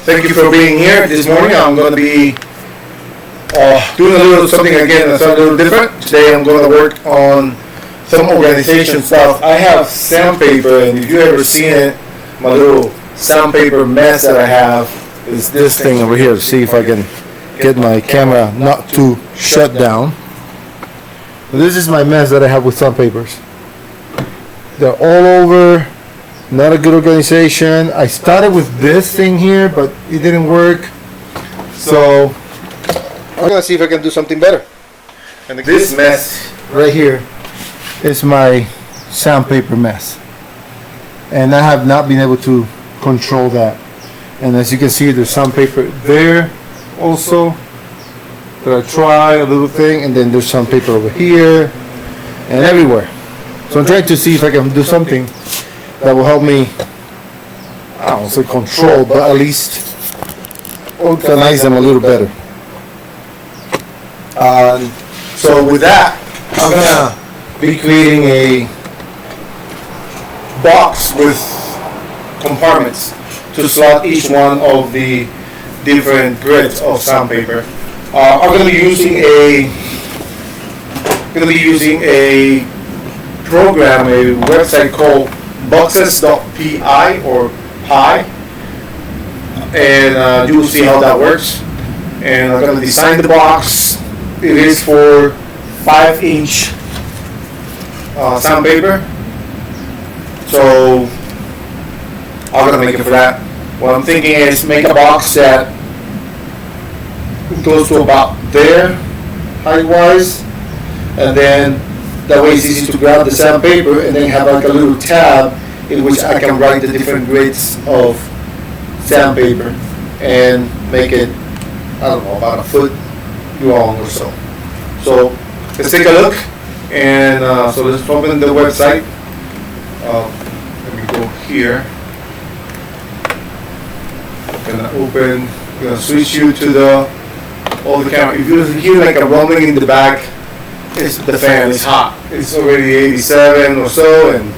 Thank you for being here this morning. I'm going to be doing a little something again that's a little different. Today I'm going to work on some organization stuff. I have sandpaper, and if you ever seen it, my little sandpaper mess that I have is this thing over here. See if I can get my camera not to shut down. This is my mess that I have with sandpapers. They're all over. Not a good organization. I started with this thing here, but it didn't work. So I'm gonna see if I can do something better. And this mess right here is my sandpaper mess, and I have not been able to control that. And as you can see, there's sandpaper there also that I try a little thing, and then there's sandpaper over here and everywhere. So I'm trying to see if I can do something that will help me, I don't say control, but at least organize them a little better. So with that, I'm gonna be creating a box with compartments to slot each one of the different grids of sandpaper. I'm gonna be using a program, a website called Boxex.Py or Pi, and you will see how that works. And I'm going to design the box. It is for 5-inch sandpaper, so I'm going to make it for that. What I'm thinking is make a box that goes to about there height-wise, and then that way it's easy to grab the sandpaper and then have like a little tab in which I can write the different grades of sandpaper and make it, I don't know, about a foot long or so. So let's take a look, and so let's open the website. Let me go here. I'm gonna switch you to the camera. If you hear like a rumbling in the back, it's the fan. It's hot. It's already 87 or so and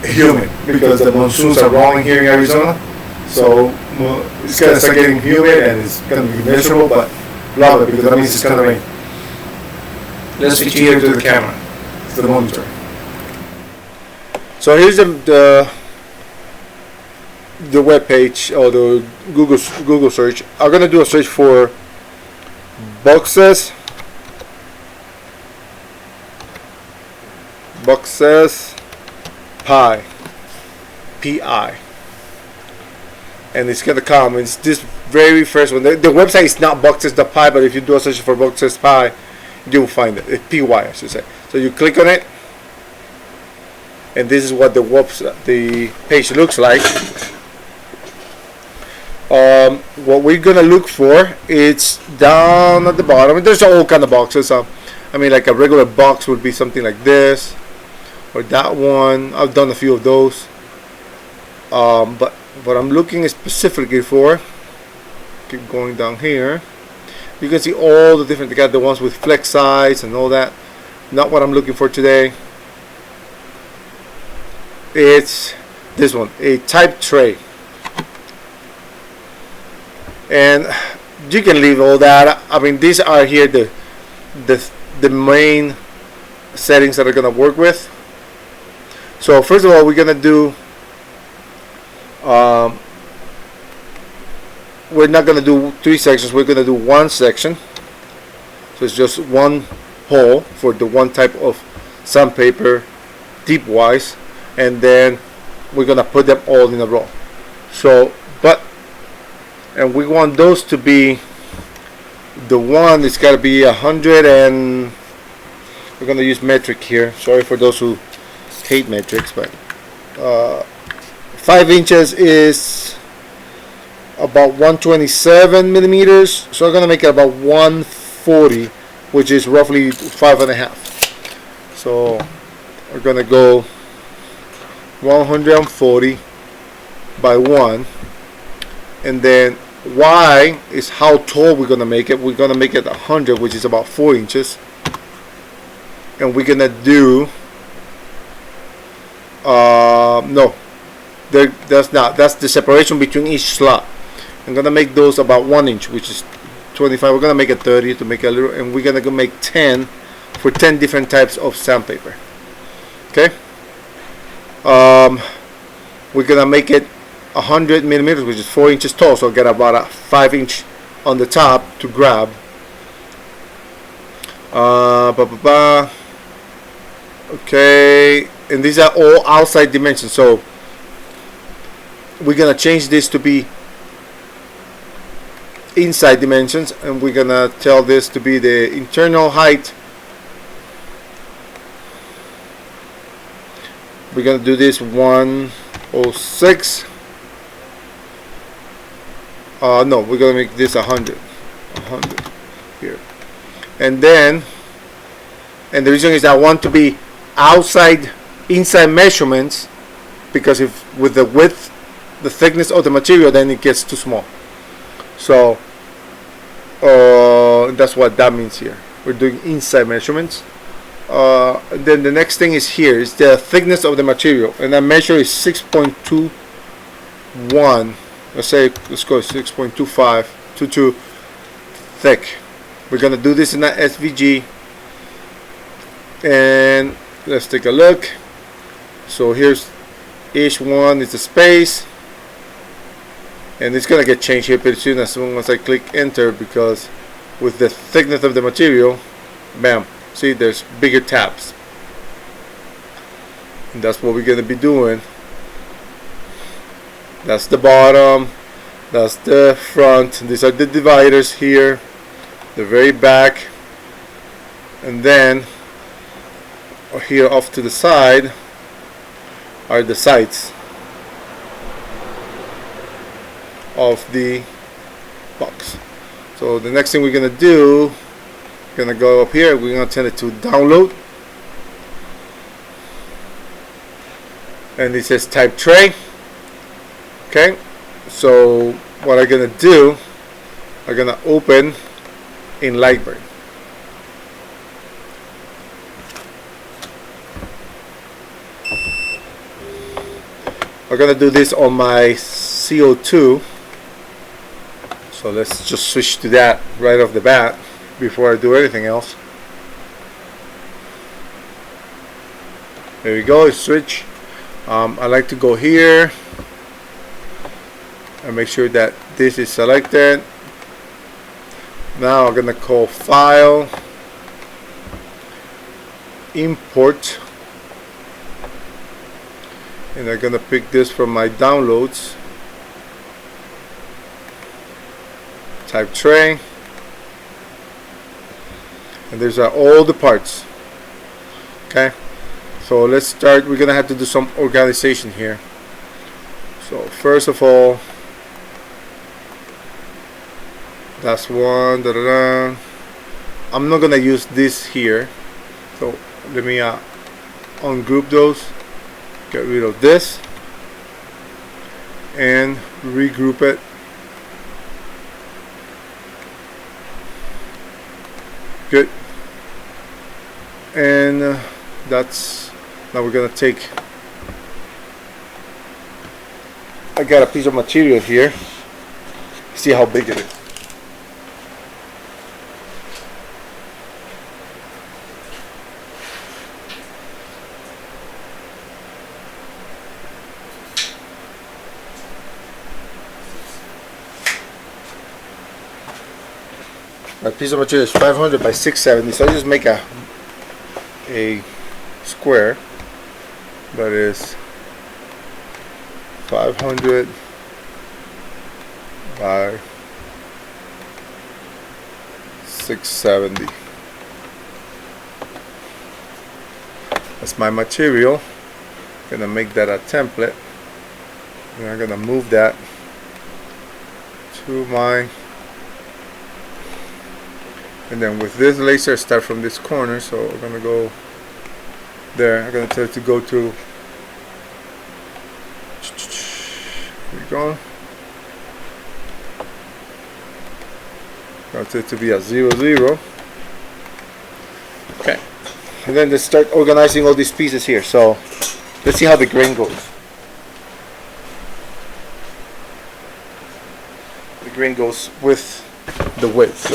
humid because the monsoons are rolling here in Arizona. So it's gonna start getting humid and it's gonna be miserable, but love it because that means it's gonna rain. Let's switch here to the camera, to the monitor. So here's the web page or the Google search. I'm gonna do a search for Boxex.Py, and it's gonna come. It's this very first one. The website is not Boxex.Py, but if you do a search for Boxex.Py, you'll find it. It's PY, I should say. So you click on it, and this is what the page looks like. What we're gonna look for, it's down at the bottom. There's all kind of boxes. I mean, like a regular box would be something like this, or that one. I've done a few of those. But what I'm looking specifically for, keep going down here, you can see all the different, they got the ones with flex size and all that. Not what I'm looking for today. It's this one, a type tray. And you can leave all that. I mean, these are here the main settings that are gonna work with. So first of all, we're gonna do we're not gonna do 3 sections. We're gonna do 1 section. So it's just one hole for the one type of sandpaper, deep wise, and then we're gonna put them all in a row. So, and we want those to be the one. It's got to be 100, and we're gonna use metric here. Sorry for those who hate metrics, but 5 inches is about 127 millimeters. So I'm gonna make it about 140, which is roughly 5.5. So we're gonna go 140 by 1. And then Y is how tall we're gonna make it. We're gonna make it 100, which is about 4 inches. And we're gonna do no, that's not. That's the separation between each slot. I'm gonna make those about 1 inch, which is 25. We're gonna make it 30 to make it a little, and we're gonna go make 10 for 10 different types of sandpaper. Okay. We're gonna make it 100 millimeters, which is 4 inches tall, so I'll get about a 5 inch on the top to grab. Okay, and these are all outside dimensions, so we're gonna change this to be inside dimensions, and we're gonna tell this to be the internal height. We're gonna do this 106. No, we're gonna make this 100 here, and then, and the reason is I want to be inside measurements, because if with the width, the thickness of the material, then it gets too small. So that's what that means here. We're doing inside measurements. Then the next thing is here is the thickness of the material, and that measure is 6.21. Let's go 6.25, 22 thick. We're gonna do this in that SVG, and let's take a look. So here's each one is the space, and it's gonna get changed here pretty soon as soon as I click enter, because with the thickness of the material, bam, see there's bigger tabs, and that's what we're gonna be doing. That's the bottom, that's the front, these are the dividers here, the very back, and then here off to the side are the sides of the box. So the next thing we're gonna do, we're gonna go up here, we're gonna turn it to download, and it says type tray. Okay, so what I'm gonna do, I'm gonna open in Lightburn. I'm gonna do this on my CO2, so let's just switch to that right off the bat before I do anything else. There we go, switch. I like to go here and make sure that this is selected. Now I'm gonna call file, import, and I'm gonna pick this from my downloads, type tray, and these are all the parts. Okay, so let's start. We're gonna have to do some organization here. So first of all, that's one. I'm not gonna use this here, so let me ungroup those, get rid of this, and regroup it. Good. And that's, now we're gonna take, I got a piece of material here, see how big it is. My piece of material is 500 by 670, so I just make a square that is 500 by 670. That's my material. I'm gonna make that a template, and I'm gonna move that to my, and then with this laser, start from this corner. So we're gonna go there. I'm gonna tell it to go to, here we go. I want it to be a 0, 0. Okay, and then let's start organizing all these pieces here. So let's see how the grain goes. grain goes with the width.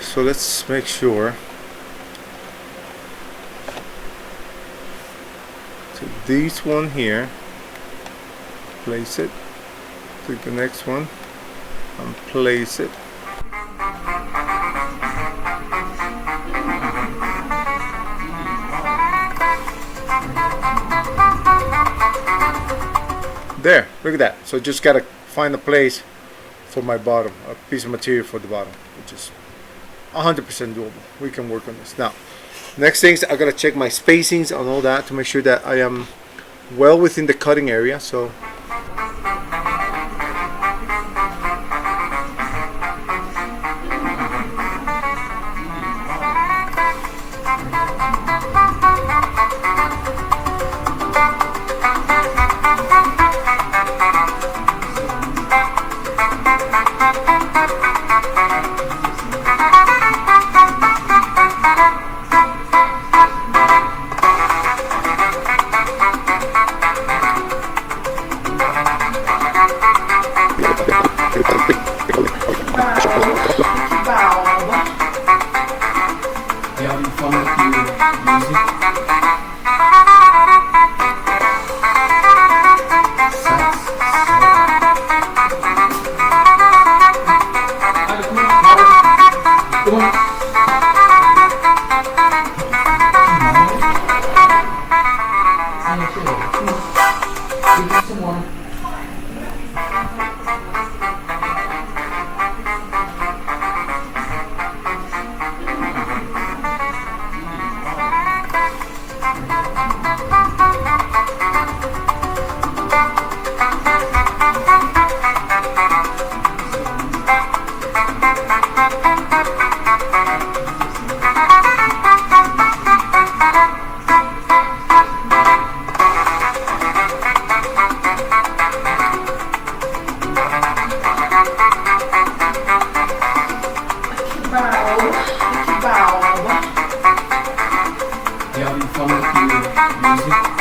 So let's make sure. Take this one here, place it, take the next one and place it. There, look at that. So just gotta find a place for my bottom, a piece of material for the bottom, which is 100% doable. We can work on this. Now, next things, I gotta check my spacings and all that to make sure that I am well within the cutting area. So You having fun with your music?